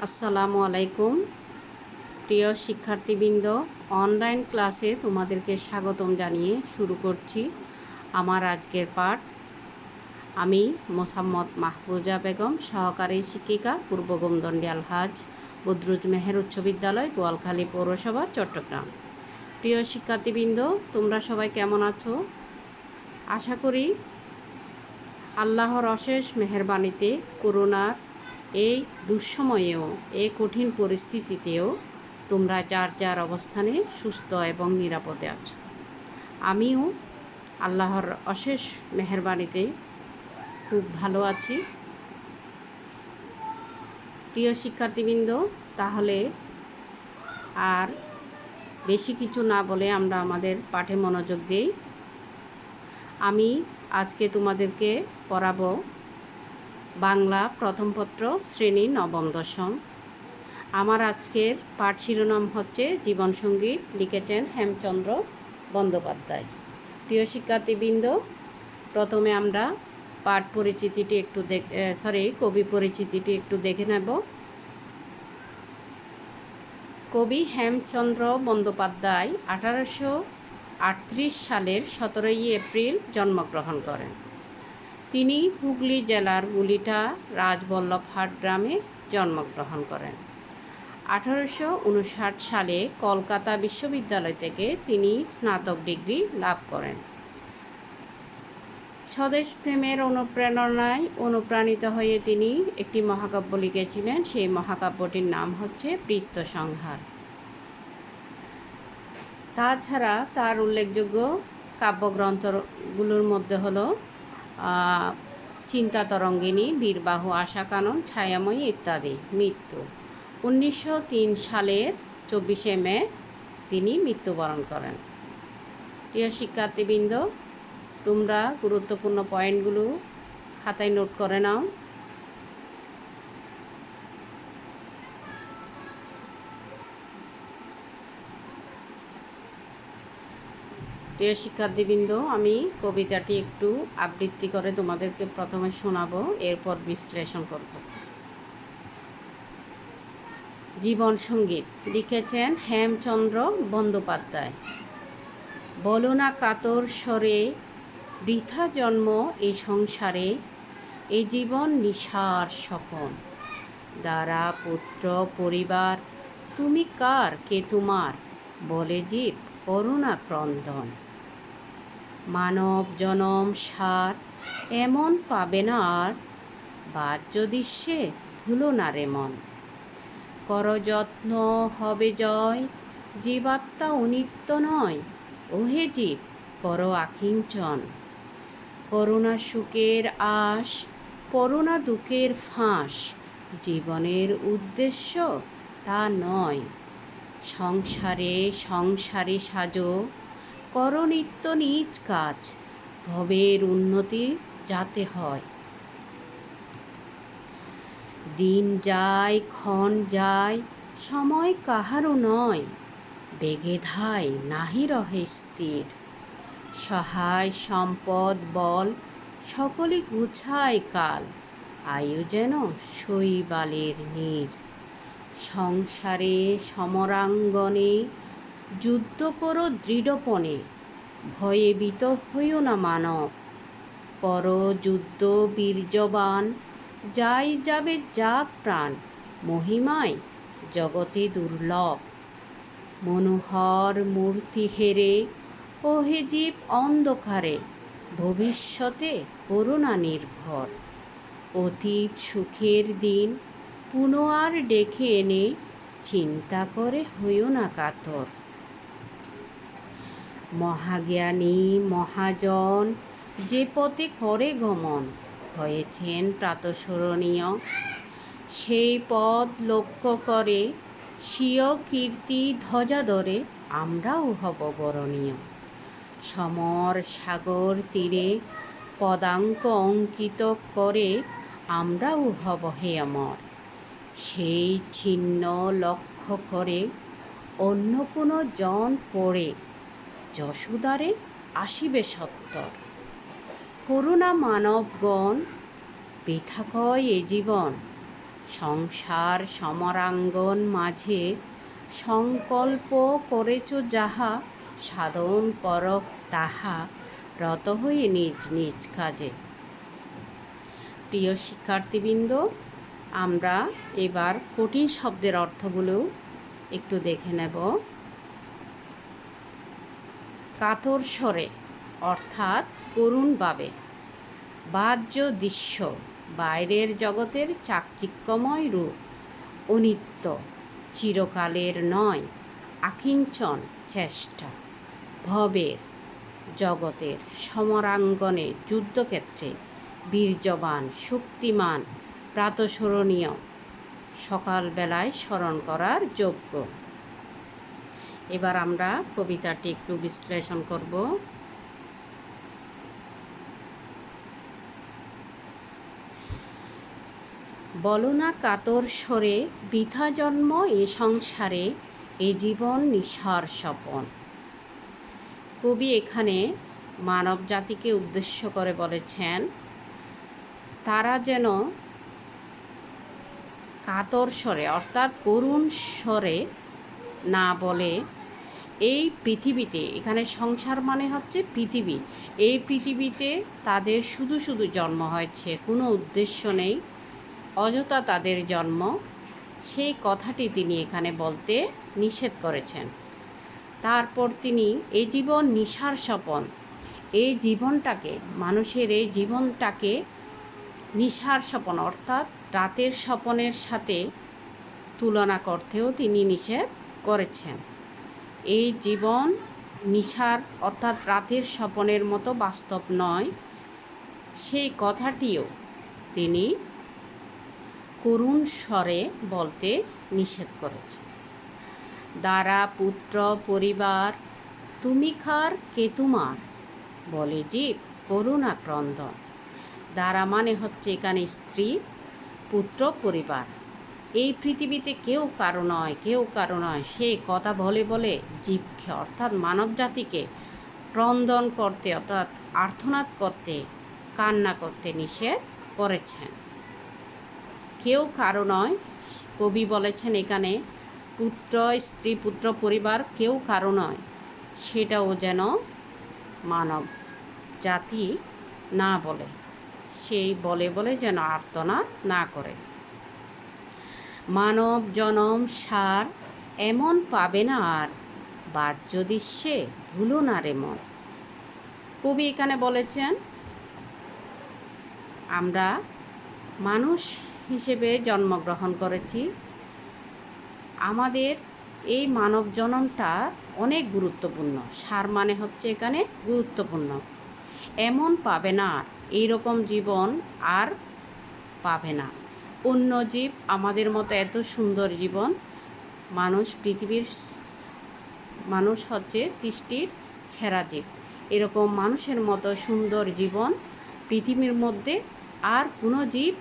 আসসালামু আলাইকুম। প্রিয় শিক্ষার্থীবৃন্দ, অনলাইন ক্লাসে তোমাদেরকে স্বাগতম জানিয়ে শুরু করছি আমার আজকের পাঠ। আমি মোসাম্মদ মাহফুজা বেগম, সহকারী শিক্ষিকা, পূর্ব গোমদণ্ডী আলহাজ বদরুজ মেহের উচ্চ বিদ্যালয়, বোয়ালখালী পৌরসভা, চট্টগ্রাম। প্রিয় শিক্ষার্থীবৃন্দ, তোমরা সবাই কেমন আছো? আশা করি আল্লাহর অশেষ মেহেরবানিতে করোনার এই দুঃসময়েও, এই কঠিন পরিস্থিতিতেও তোমরা যার যার অবস্থানে সুস্থ এবং নিরাপদে আছো। আমিও আল্লাহর অশেষ মেহেরবানিতে খুব ভালো আছি। প্রিয় শিক্ষার্থীবৃন্দ, তাহলে আর বেশি কিছু না বলে আমরা আমাদের পাঠে মনোযোগ দিই। আমি আজকে তোমাদেরকে পড়াবো বাংলা প্রথম পত্র, শ্রেণী নবম দশম। আমার আজকের পাঠ শিরোনাম হচ্ছে জীবন সঙ্গীত, লিখেছেন হেমচন্দ্র বন্দ্যোপাধ্যায়। প্রিয় শিক্ষার্থীবৃন্দ, প্রথমে আমরা পাঠ পরিচিতিটি একটু কবি পরিচিতিটি একটু দেখে নেব। কবি হেমচন্দ্র বন্দ্যোপাধ্যায় 1838 সালের 17 এপ্রিল জন্মগ্রহণ করেন। তিনি হুগলি জেলার গুলিটা রাজবল্লভহাট গ্রামে জন্মগ্রহণ করেন। 1859 সালে কলকাতা বিশ্ববিদ্যালয় থেকে তিনি স্নাতক ডিগ্রি লাভ করেন। স্বদেশ প্রেমের অনুপ্রেরণায় অনুপ্রাণিত হয়ে তিনি একটি মহাকাব্য লিখেছিলেন। সেই মহাকাব্যটির নাম হচ্ছে বৃত্তসংহার। তাছাড়া তার উল্লেখযোগ্য কাব্যগ্রন্থগুলোর মধ্যে হলো চিন্তা তরঙ্গিনী, বীরবাহু, আশাকানন, ছায়াময়ী ইত্যাদি। মৃত্যু 1903 সালের 24 মে তিনি মৃত্যুবরণ করেন। প্রিয় শিক্ষার্থীবৃন্দ, তোমরা গুরুত্বপূর্ণ পয়েন্টগুলো খাতায় নোট করে নাও। প্রিয় শিক্ষার্থীবৃন্দ, আমি কবিতাটি একটু আবৃত্তি করে তোমাদেরকে প্রথমে শোনাবো, এরপর বিশ্লেষণ করব। জীবন সঙ্গীত, লিখেছেন হেমচন্দ্র বন্দ্যোপাধ্যায়। বলো না কাতর স্বরে, বৃথা জন্ম এ সংসারে, এ জীবন নিশার স্বপন। দ্বারা পুত্র পরিবার, তুমি কার কে তোমার, বলে জীব করুণা ক্রন্দন। মানব জনম সার এমন পাবে না আর, বাহ্য দৃশ্যে ভুলো না রে মন। কর যত্ন হবে জয়, জীবাত্মা অনিত্য নয়, ওহে জীব কর আকিঞ্চন। করুণা সুখের আশ, করুণা দুঃখের ফাঁস, জীবনের উদ্দেশ্য তা নয়। সংসারে সংসারী সাজো, কর নিত্য নিজ কাজ, ভবের উন্নতি যাতে হয়। দিন যায় ক্ষণ যায়, সময় কাহারও নয়, বেগে ধায় নাহি রহে স্থির। সহায় সম্পদ বল, সকলে গুছায় কাল, আয়ু যেন শৈবালের নীর। সংসারে সমরাঙ্গনে, যুদ্ধ করো দৃঢ়পণে, ভয়ে ভীত হইও না মানব। করো যুদ্ধ বীর্যবান, যাই যাবে যাক প্রাণ, মহিমায় জগতে দুর্লভ। মনোহর মূর্তি হেরে, ওহে জীব অন্ধকারে, ভবিষ্যতে করুণা নির্ভর। অতীত সুখের দিন পুনঃ আর ডেকে এনে, চিন্তা করে হইও না কাতর। মহাজ্ঞানী মহাজন যে পথে করে গমন, হয়েছেন প্রাতঃস্মরণীয়। সেই পথ লক্ষ্য করে, স্বীয় কীর্তি ধ্বজা ধরে, আমরাও হব বরণীয়। সমর সাগর তীরে পদাঙ্ক অঙ্কিত করে, আমরাও হব হে অমর। সেই ছিন্ন লক্ষ্য করে, অন্য কোনো জন পড়ে, যশোদারে আসিবে সত্তর। করুণা মানবগণ, বৃথা কয় এ জীবন, সংসার সমরাঙ্গন মাঝে সংকল্প করেছ যাহা, সাধন কর তাহা রত হয়ে নিজ নিজ কাজে। প্রিয় শিক্ষার্থীবৃন্দ, আমরা এবার কঠিন শব্দের অর্থগুলো একটু দেখে নেব। কাতর স্বরে অর্থাৎ করুণভাবে। বাহ্য দৃশ্য বাইরের জগতের চাকচিক্যময় রূপ। অনিত্য চিরকালের নয়, আকিঞ্চন চেষ্টা। ভবের জগতের সমরাঙ্গনে যুদ্ধক্ষেত্রে বীর্যবান শক্তিমান প্রাতঃস্মরণীয়, সকালবেলায় স্মরণ করার যোগ্য। এবার আমরা কবিতাটি একটু বিশ্লেষণ করব। বলো না কাতর স্বরে, বৃথা জন্ম এ সংসারে, এ জীবন নিঃসার স্বপন। কবি এখানে মানব জাতিকে উদ্দেশ্য করে বলেছেন, তারা যেন কাতর স্বরে অর্থাৎ করুণ স্বরে না বলে, এই পৃথিবীতে, এখানে সংসার মানে হচ্ছে পৃথিবী, এই পৃথিবীতে তাদের শুধু শুধু জন্ম হয়েছে, কোনো উদ্দেশ্য নেই, অযথা তাদের জন্ম, সেই কথাটি তিনি এখানে বলতে নিষেধ করেছেন। তারপর তিনি এই জীবন নিশার স্বপন, এই জীবনটাকে, মানুষের এই জীবনটাকে নিশার স্বপন অর্থাৎ রাতের স্বপনের সাথে তুলনা করতেও তিনি নিষেধ করেছেন। এই জীবন নিশার অর্থাৎ রাতের স্বপনের মতো বাস্তব নয়, সেই কথাটিও তিনি করুণ স্বরে বলতে নিষেধ করেছেন। দ্বারা পুত্র পরিবার, তুমি খার কে তোমার, বলে জীব করুণা ক্রন্দন। দ্বারা মানে হচ্ছে এখানে স্ত্রী, পুত্র, পরিবার, এই পৃথিবীতে কেউ কারো নয়, কেউ কারো নয়, সে কথা বলে বলে জীবকে অর্থাৎ মানব জাতিকে ক্রন্দন করতে অর্থাৎ আর্তনাদ করতে, কান্না করতে নিষেধ করেছেন। কেউ কারো নয়, কবি বলেছেন এখানে পুত্র, স্ত্রী, পুত্র, পরিবার কেউ কারো নয়, সেটাও যেন মানব জাতি না বলে, সেই বলে বলে যেন আর্তনাদ না করে। মানব জনম সার এমন পাবে না আর, বাহ্য দৃশ্যে ভুলো না রে মন। কবি এখানে বলেছেন, আমরা মানুষ হিসেবে জন্মগ্রহণ করেছি, আমাদের এই মানব জনমটা অনেক গুরুত্বপূর্ণ। সার মানে হচ্ছে এখানে গুরুত্বপূর্ণ। এমন পাবে না আর, এইরকম জীবন আর পাবে না। অন্য জীব আমাদের মতো এত সুন্দর জীবন, মানুষ হচ্ছে সৃষ্টির সেরা জীব, এরকম মানুষের মতো সুন্দর জীবন পৃথিবীর মধ্যে আর কোনো জীব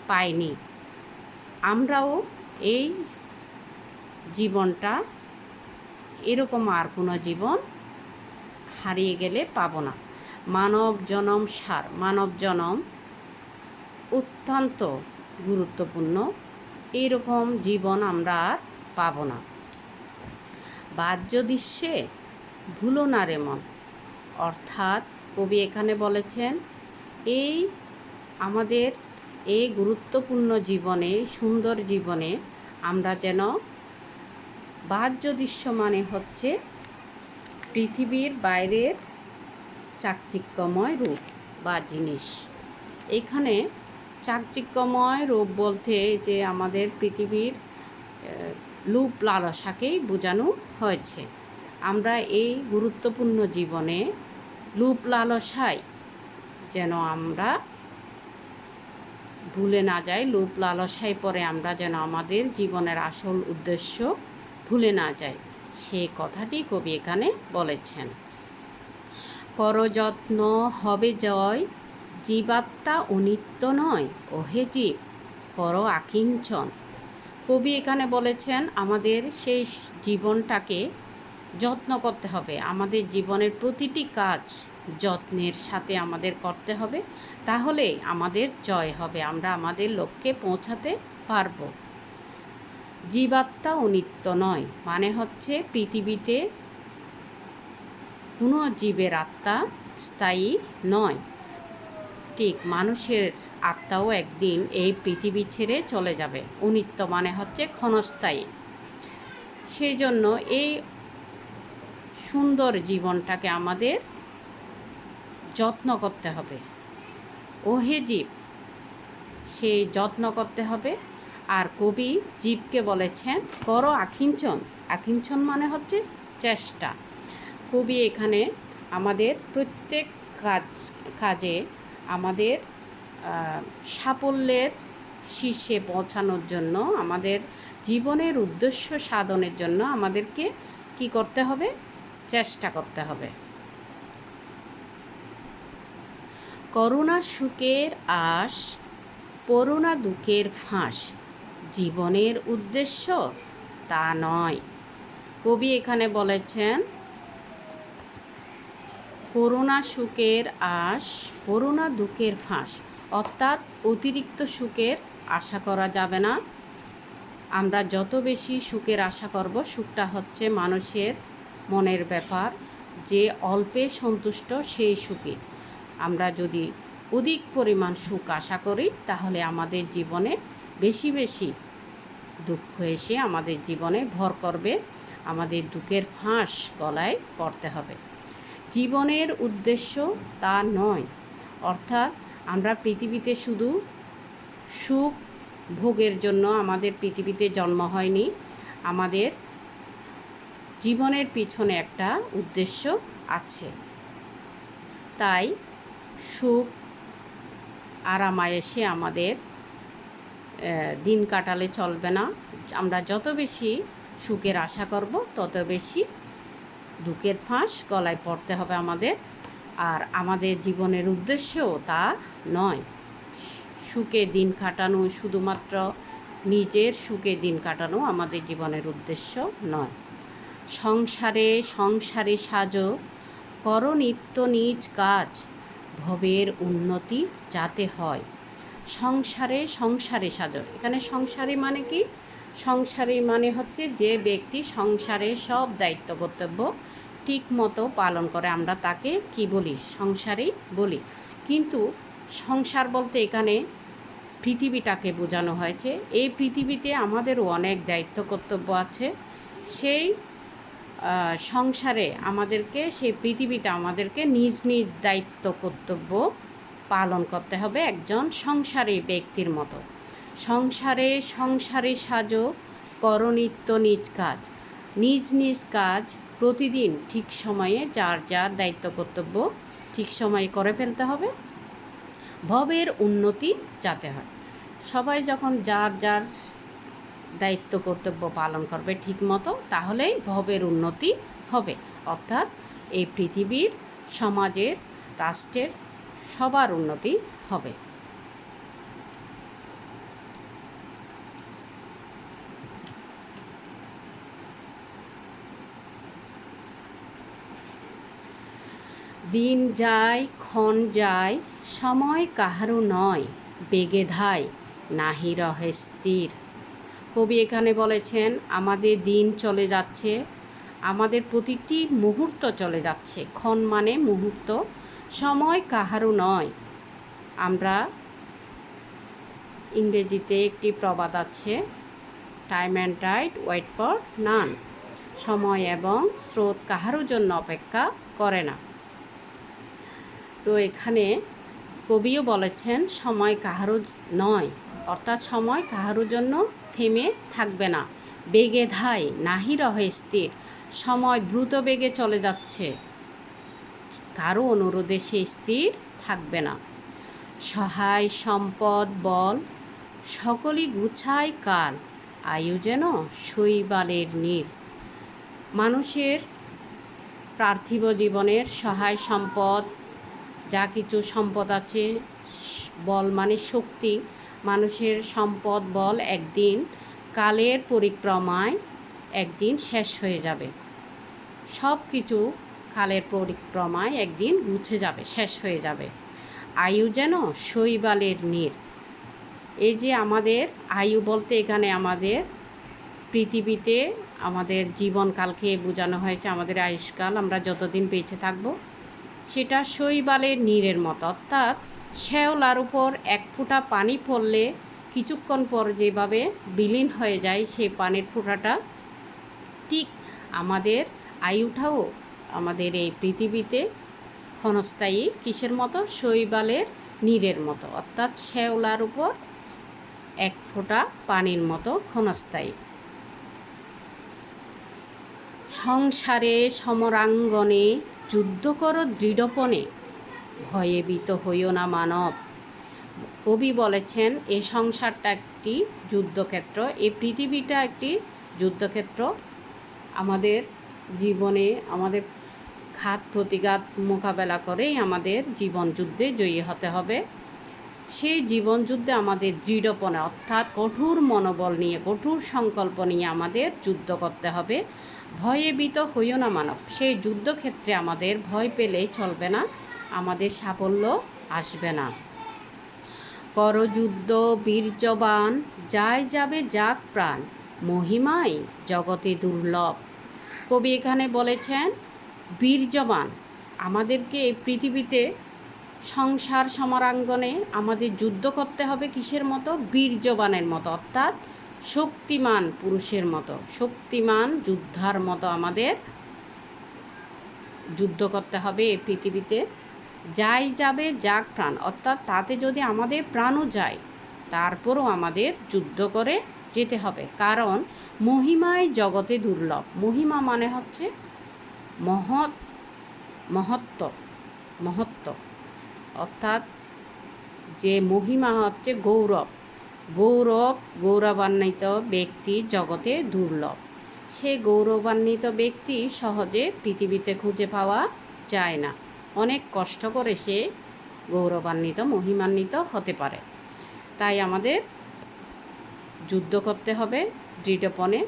পায়নি। আমরাও এই জীবনটা এরকম আর কোনো জীবন হারিয়ে গেলে পাবো না। মানব জনম সার, মানব জনম অত্যন্ত গুরুত্বপূর্ণ, এইরকম জীবন আমরা আর পাবো না। বাহ্য দৃশ্যে ভুলো না রে মন, অর্থাৎ কবি এখানে বলেছেন, এই আমাদের এই গুরুত্বপূর্ণ জীবনে, সুন্দর জীবনে আমরা যেন বাহ্য দৃশ্য মানে হচ্ছে পৃথিবীর বাইরের চাকচিক্যময় রূপ বা জিনিস। এখানে চাকচিক্যময় রূপ বলতে যে আমাদের পৃথিবীর লোভ লালসাকেই বোঝানো হয়েছে। আমরা এই গুরুত্বপূর্ণ জীবনে লোভ লালসায় যেন আমরা ভুলে না যাই, লোভ লালসায় পরে আমরা যেন আমাদের জীবনের আসল উদ্দেশ্য ভুলে না যাই, সে কথাটি কবি এখানে বলেছেন। করযত্ন হবে জয়, জীবাত্মা অনিত্য নয়, ওহে জীব কর আকিঞ্চন। কবি এখানে বলেছেন আমাদের সেই জীবনটাকে যত্ন করতে হবে, আমাদের জীবনের প্রতিটি কাজ যত্নের সাথে আমাদের করতে হবে, তাহলে আমাদের জয় হবে, আমরা আমাদের লক্ষ্যে পৌঁছাতে পারব। জীবাত্মা অনিত্য নয়, মানে হচ্ছে পৃথিবীতে কোনো জীবের আত্মা স্থায়ী নয়। ঠিক মানুষের আত্মাও একদিন এই পৃথিবী ছেড়ে চলে যাবে। অনিত্য মানে হচ্ছে ক্ষণস্থায়ী। সেই জন্য এই সুন্দর জীবনটাকে আমাদের যত্ন করতে হবে। ওহে জীব, সেই যত্ন করতে হবে। আর কবি জীবকে বলেছেন করো আকিঞ্চন। আকিঞ্চন মানে হচ্ছে চেষ্টা। কবি এখানে আমাদের প্রত্যেক কাজে আমাদের সাফল্যের শীর্ষে পৌঁছানোর জন্য, আমাদের জীবনের উদ্দেশ্য সাধনের জন্য আমাদেরকে কি করতে হবে? চেষ্টা করতে হবে। করুণা সুখের আশ, করুণা দুঃখের ফাঁস, জীবনের উদ্দেশ্য তা নয়। কবি এখানে বলেছেন করুণা সুখের আশ, করুণা দুঃখের ফাঁস, অর্থাৎ অতিরিক্ত সুখের আশা করা যাবে না। আমরা যত বেশি সুখের আশা করব, সুখটা হচ্ছে মানুষের মনের ব্যাপার, যে অল্পে সন্তুষ্ট সেই সুখী। আমরা যদি অধিক পরিমাণ সুখ আশা করি, তাহলে আমাদের জীবনে বেশি বেশি দুঃখ এসে আমাদের জীবনে ভর করবে, আমাদের দুঃখের ফাঁস গলায় পড়তে হবে। জীবনের উদ্দেশ্য তা নয়, অর্থাৎ আমরা পৃথিবীতে শুধু সুখ ভোগের জন্য আমাদের পৃথিবীতে জন্ম হয়নি। আমাদের জীবনের পিছনে একটা উদ্দেশ্য আছে। তাই সুখ আরামায়েশে আমাদের দিন কাটালে চলবে না। আমরা যত বেশি সুখের আশা করব, তত বেশি দুঃখের ফাঁস গলায় পড়তে হবে আমাদের। আর আমাদের জীবনের উদ্দেশ্যও তা নয়। সুখে দিন কাটানো, শুধুমাত্র নিজের সুখে দিন কাটানো আমাদের জীবনের উদ্দেশ্য নয়। সংসারে সংসারে সাজো, করো নিত্য নিজ কাজ, ভবের উন্নতি যাতে হয়। সংসারে সংসারে সাজো, এখানে সংসারে মানে কি? সংসারে মানে হচ্ছে যে ব্যক্তি সংসারে সব দায়িত্ব কর্তব্য ঠিক মতো পালন করে, আমরা তাকে কি বলি? সংসারী বলি। কিন্তু সংসার বলতে এখানে পৃথিবীটাকে বোঝানো হয়েছে। এই পৃথিবীতে আমাদেরও অনেক দায়িত্ব কর্তব্য আছে। সেই সংসারে আমাদেরকে, সেই পৃথিবীতে আমাদেরকে নিজ নিজ দায়িত্ব কর্তব্য পালন করতে হবে একজন সংসারী ব্যক্তির মতো। সংসারে সংসারে সাজো, করো নিত্য নিজ কাজ। নিজ নিজ কাজ প্রতিদিন ঠিক সময়ে যার যার দায়িত্ব কর্তব্য ঠিক সময়ে করে ফেলতে হবে, ভবের উন্নতি যাতে হয়। সবাই যখন যার যার দায়িত্ব কর্তব্য পালন করবে ঠিক মতো, তাহলেই ভবের উন্নতি হবে। অর্থাৎ এই পৃথিবীর, সমাজের, রাষ্ট্রের সবার উন্নতি হবে। দিন যায় ক্ষণ যায়, সময় কাহারও নয়, বেগে ধায় নাহি রহে স্থির। কবি এখানে বলেছেন আমাদের দিন চলে যাচ্ছে, আমাদের প্রতিটি মুহূর্ত চলে যাচ্ছে। ক্ষণ মানে মুহূর্ত, সময় কাহারও নয়। আমরা ইংরেজিতে একটি প্রবাদ আছে, time and tide wait for none. সময় এবং স্রোত কাহারও জন্য অপেক্ষা করে না। তো এখানে কবিও বলেছেন সময় কাহারও নয়, অর্থাৎ সময় কাহারও জন্য থেমে থাকবে না। বেগে ধায় নাহি রহে স্থির, সময় দ্রুত বেগে চলে যাচ্ছে, কারো অনুরোধে সে স্থির থাকবে না। সহায় সম্পদ বল, সকলই গুছায় কাল, আয়ু যেন শৈবালের নীল। মানুষের পার্থিব জীবনের সহায় সম্পদ, যা কিছু সম্পদ আছে, বল মানে শক্তি, মানুষের সম্পদ বল একদিন কালের পরিক্রমায় একদিন শেষ হয়ে যাবে। সব কিছু কালের পরিক্রমায় একদিন মুছে যাবে, শেষ হয়ে যাবে। আয়ু যেন শৈবালের নীড়। এই যে আমাদের আয়ু বলতে এখানে আমাদের পৃথিবীতে আমাদের জীবনকালকে বোঝানো হয়েছে, আমাদের আয়ুষ্কাল, আমরা যতদিন বেঁচে থাকবো সেটা শৈবালের নীড়ের মতো, অর্থাৎ শ্যাওলার উপর এক ফোঁটা পানি পড়লে কিছুক্ষণ পর যেভাবে বিলীন হয়ে যায় সেই পানির ফোঁটাটা, ঠিক আমাদের আয়ুটাও আমাদের এই পৃথিবীতে ক্ষণস্থায়ী কিসের মতো? শৈবালের নীড়ের মতো, অর্থাৎ শ্যাওলার উপর এক ফোঁটা পানির মতো ক্ষণস্থায়ী। সংসারে সমরাঙ্গনে যুদ্ধ করো দৃঢ়পণে, ভয়ে ভীত হইও না মানব। কবি বলেছেন এই সংসারটা একটি যুদ্ধক্ষেত্র, এই পৃথিবীটা একটি যুদ্ধক্ষেত্র। আমাদের জীবনে আমাদের ঘাত প্রতিঘাত মোকাবেলা করেই আমাদের জীবন যুদ্ধে জয়ী হতে হবে। সেই জীবন যুদ্ধে আমাদের দৃঢ়পনা অর্থাৎ কঠোর মনোবল নিয়ে, কঠোর সংকল্প নিয়ে আমাদের যুদ্ধ করতে হবে। ভয়ে ভীত হইও না মানব। সেই যুদ্ধক্ষেত্রে আমাদের ভয় পেলেই চলবে না, আমাদের সাফল্য আসবে না। করযুদ্ধ বীর্যবান, যায় যাবে যাক প্রাণ, মহিমাই জগতে দুর্লভ। কবি এখানে বলেছেন বীর্যবান, আমাদেরকে এই পৃথিবীতে সংসার সমরাঙ্গনে আমাদের যুদ্ধ করতে হবে কিসের মতো? বীর্যবানের মতো, অর্থাৎ শক্তিমান পুরুষের মতো, শক্তিমান যোদ্ধার মতো আমাদের যুদ্ধ করতে হবে এই পৃথিবীতে। যাই যাবে যাক প্রাণ, অর্থাৎ তাতে যদি আমাদের প্রাণও যায় তারপরও আমাদের যুদ্ধ করে যেতে হবে, কারণ মহিমায় জগতে দুর্লভ। মহিমা মানে হচ্ছে মহত্ব, অর্থাৎ যে মহিমা হচ্ছে গৌরবান্বিত ব্যক্তি জগতে দুর্লভ। সে গৌরবান্বিত ব্যক্তি সহজে পৃথিবীতে খুঁজে পাওয়া যায় না, অনেক কষ্ট করে সে গৌরবান্বিত মহিমান্বিত হতে পারে। তাই আমাদের যুদ্ধ করতে হবে দৃঢ়পণে।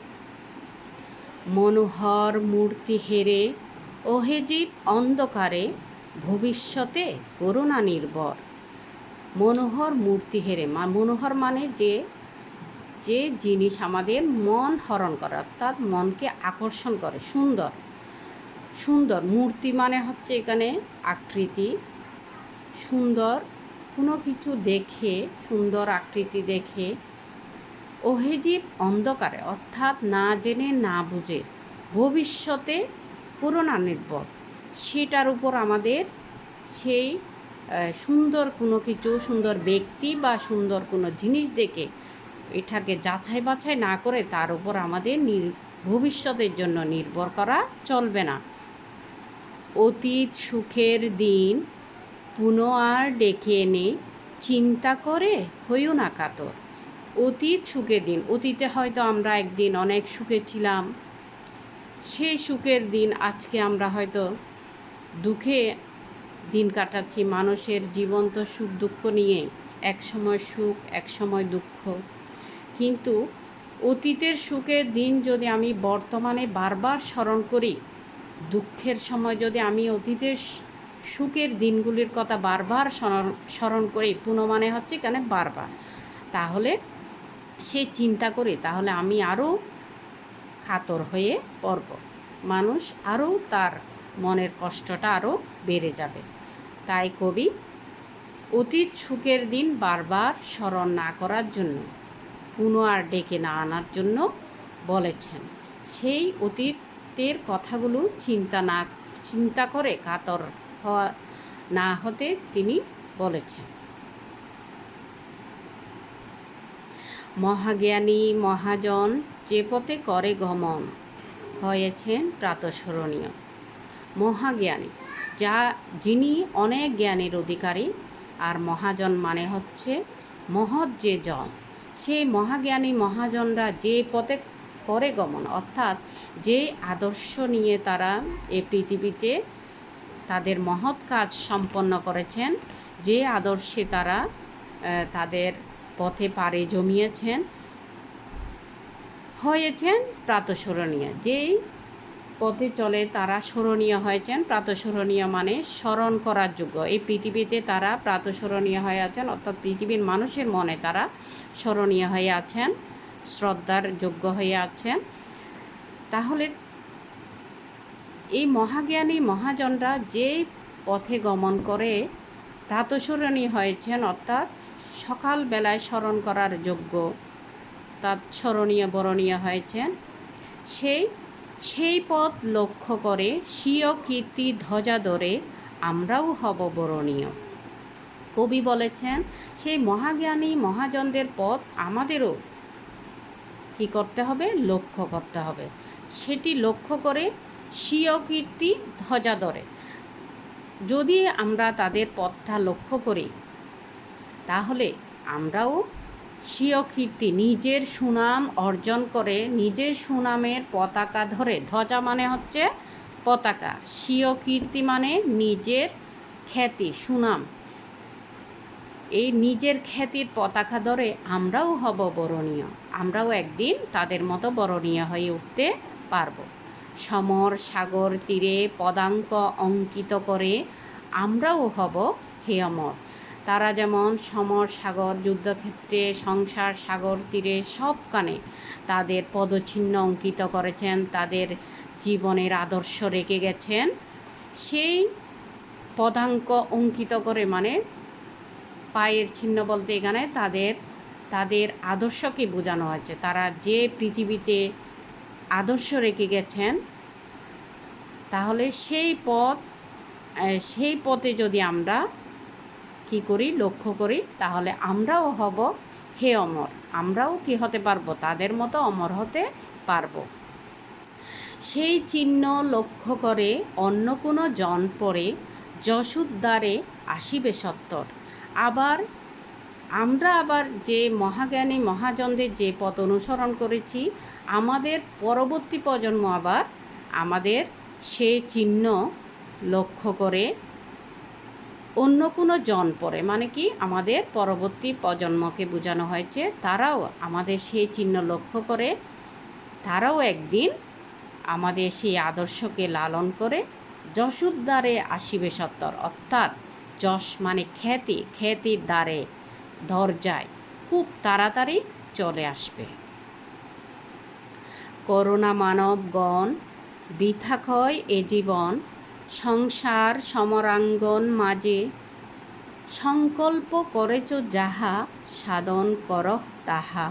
মনোহর মূর্তি হেরে ওহে জীব অন্ধকারে, ভবিষ্যতে করুণা নির্ভর। মনোহর মূর্তি হেরে, মনোহর মানে যে জিনিস আমাদের মন হরণ করে, অর্থাৎ মনকে আকর্ষণ করে, সুন্দর মূর্তি মানে হচ্ছে এখানে আকৃতি, সুন্দর কোনো কিছু দেখে, সুন্দর আকৃতি দেখে ওহে জীব অন্ধকারে, অর্থাৎ না জেনে না বুঝে, ভবিষ্যতে করুণা নির্ভর, সেটার উপর আমাদের সেই সুন্দর কোনো কিছু, সুন্দর ব্যক্তি বা সুন্দর কোনো জিনিস দেখে এটাকে যাচাই বাছাই না করে তার উপর আমাদের ভবিষ্যতের জন্য নির্ভর করা চলবে না। অতীত সুখের দিন পুনঃ আর ডেকে এনে, চিন্তা করে হইও না কাতর। অতীত সুখের দিন, অতীতে হয়তো আমরা একদিন অনেক সুখে ছিলাম, সেই সুখের দিন আজকে আমরা হয়তো দুঃখে দিন কাটাচ্ছি। মানুষের জীবন তো সুখ দুঃখ নিয়ে, এক সময় সুখ এক সময় দুঃখ, কিন্তু অতীতের সুখের দিন যদি আমি বর্তমানে বারবার স্মরণ করি, দুঃখের সময় যদি আমি অতীতের সুখের দিনগুলির কথা বারবার স্মরণ করি, পুনঃ মানে হচ্ছে এখানে বারবার, তাহলে সে চিন্তা করি, তাহলে আমি আরও কাতর হয়ে পড়ব, মানুষ আরও তার মনের কষ্টটা আরও বেড়ে যাবে। তাই কবি অতীত সুখের দিন বারবার স্মরণ না করার জন্য, পুনঃ আর ডেকে না আনার জন্য বলেছেন। সেই অতীতের কথাগুলো চিন্তা করে কাতর হওয়া না হতে তিনি বলেছেন। মহাজ্ঞানী মহাজন যে পথে করে গমন, হয়েছেন প্রাতঃস্মরণীয়। মহাজ্ঞানী যিনি অনেক জ্ঞানের অধিকারী, আর মহাজন মানে হচ্ছে মহৎ যে জন, সেই মহাজ্ঞানী মহাজনরা যে পথে করে গমন, অর্থাৎ যে আদর্শ নিয়ে তারা এই পৃথিবীতে তাদের মহৎ কাজ সম্পন্ন করেছেন, যে আদর্শে তারা তাদের পথে পাড়ি জমিয়েছেন, হয়েছেন প্রাতঃস্মরণীয়। যেই পথে চলে তারা স্মরণীয় হয়েছেন। প্রাতঃস্মরণীয় মানে স্মরণ করার যোগ্য। এই পৃথিবীতে তারা প্রাতঃস্মরণীয় হয়ে আছেন, অর্থাৎ পৃথিবীর মানুষের মনে তারা স্মরণীয় হয়ে আছেন, শ্রদ্ধার যোগ্য হয়ে আছেন। তাহলে এই মহাজ্ঞানী মহাজনরা যে পথে গমন করে প্রাতঃস্মরণীয় হয়েছেন, অর্থাৎ সকালবেলায় স্মরণ করার যোগ্য, তার স্মরণীয় বরণীয় হয়েছেন, সেই পথ লক্ষ্য করে স্বীয় কীর্তি ধ্বজা ধরে আমরাও হব বরণীয়। কবি বলেছেন সেই মহাজ্ঞানী মহাজনদের পথ আমাদেরও কি করতে হবে? লক্ষ্য করতে হবে। সেটি লক্ষ্য করে স্বীয় কীর্তি ধ্বজা ধরে যদি আমরা তাদের পথটা লক্ষ্য করি, তাহলে আমরাও স্বীয় কীর্তি, নিজের সুনাম অর্জন করে নিজের সুনামের পতাকা ধরে, ধ্বজা মানে হচ্ছে পতাকা, স্বীয় কীর্তি মানে নিজের খ্যাতি, সুনাম, এই নিজের খ্যাতির পতাকা ধরে আমরাও হব বরণীয়। আমরাও একদিন তাদের মতো বরণীয় হয়ে উঠতে পারব। সমর সাগর তীরে পদাঙ্ক অঙ্কিত করে আমরাও হব হে অমর। তারা যেমন সমর সাগর, যুদ্ধক্ষেত্রে, সংসার সাগর তীরে সবখানে তাদের পদচিহ্ন অঙ্কিত করেছেন, তাদের জীবনের আদর্শ রেখে গেছেন। সেই পদাঙ্ক অঙ্কিত করে মানে পায়ের চিহ্ন বলতে এখানে তাদের আদর্শকে বোঝানো হয়েছে। তারা যে পৃথিবীতে আদর্শ রেখে গেছেন, তাহলে সেই পথে যদি আমরা কি করি, লক্ষ্য করি, তাহলে আমরাও হব হে অমর। আমরাও কি হতে পারবো? তাদের মতো অমর হতে পারবো। সেই চিহ্ন লক্ষ্য করে অন্য কোনো জন পরে যশোদ্দারে আসিবে সত্তর। আমরা আবার যে মহাজ্ঞানী মহাজনদের যে পথ অনুসরণ করেছি, আমাদের পরবর্তী প্রজন্ম আবার আমাদের সেই চিহ্ন লক্ষ্য করে অন্য কোনো জন পরে, মানে কি আমাদের পরবর্তী প্রজন্মকে বোঝানো হয়েছে, তারাও আমাদের সেই চিহ্ন লক্ষ্য করে তারাও একদিন আমাদের সেই আদর্শকে লালন করে যশোদ্দারে আসিবে সত্তর, অর্থাৎ যশ মানে খ্যাতি, খ্যাতির দ্বারে দরজায় খুব তাড়াতাড়ি চলে আসবে। করুণা মানবগণ বৃথা ক্ষয় এ জীবন, সংসার সমরাঙ্গন মাঝে সংকল্প করেছ যাহা, সাধন করহ তাহা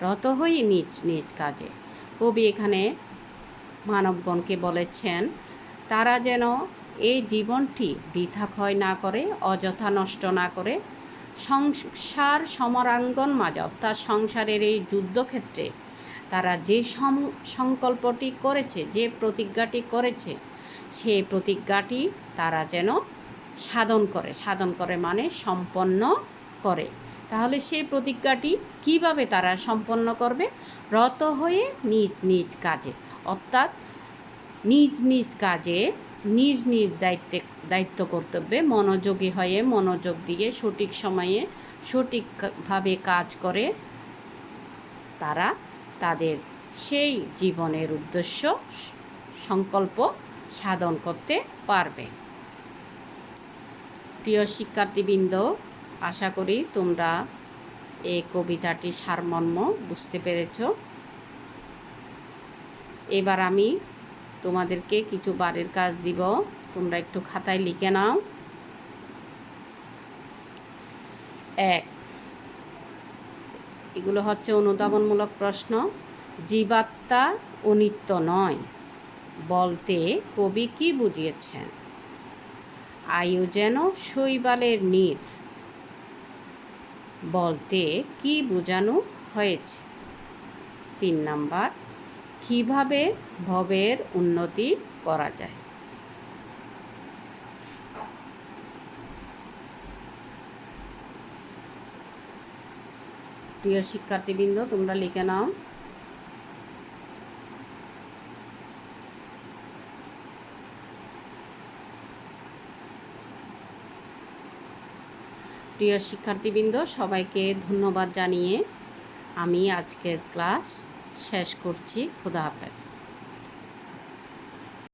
রত হই নিজ নিজ কাজে। কবি এখানে মানবগণকে বলেছেন তারা যেন এই জীবনটি বৃথা ক্ষয় না করে, অযথা নষ্ট না করে, সংসার সমরাঙ্গন মাঝে অর্থাৎ সংসারের এই যুদ্ধক্ষেত্রে তারা যে সংকল্পটি করেছে, যে প্রতিজ্ঞাটি করেছে, সেই প্রতিজ্ঞাটি তারা যেন সাধন করে মানে সম্পন্ন করে। তাহলে সেই প্রতিজ্ঞাটি কিভাবে তারা সম্পন্ন করবে? রত হয়ে নিজ নিজ কাজে, অর্থাৎ নিজ নিজ কাজে নিজ নিজ দায়িত্ব কর্তব্যে মনোযোগী হয়ে, মনোযোগ দিয়ে সঠিক সময়ে সঠিকভাবে কাজ করে তারা তাদের সেই জীবনের উদ্দেশ্য সংকল্প সাধন করতে পারবে। প্রিয় শিক্ষার্থীবৃন্দ, আশা করি তোমরা এই কবিতাটির সারমর্ম বুঝতে পেরেছ। এবার আমি তোমাদেরকে কিছু বাড়ির কাজ দিব, তোমরা একটু খাতায় লিখে নাও। 1, এগুলো হচ্ছে অনুধাবনমূলক প্রশ্ন। জীবাত্মা অনিত্য নয় বলতে কবি কি বুঝিয়েছেন? আয়ু যেন শৈবালের নীড় বলতে কি বোঝানো হয়েছে? 3 নাম্বার, কিভাবে ভবের উন্নতি করা যায়? প্রিয় শিক্ষার্থীবৃন্দ, তোমরা লিখে নাও। প্রিয় শিক্ষার্থীবৃন্দ, সবাইকে ধন্যবাদ জানিয়ে আমি আজকের ক্লাস শেষ করছি। খোদা হাফেজ।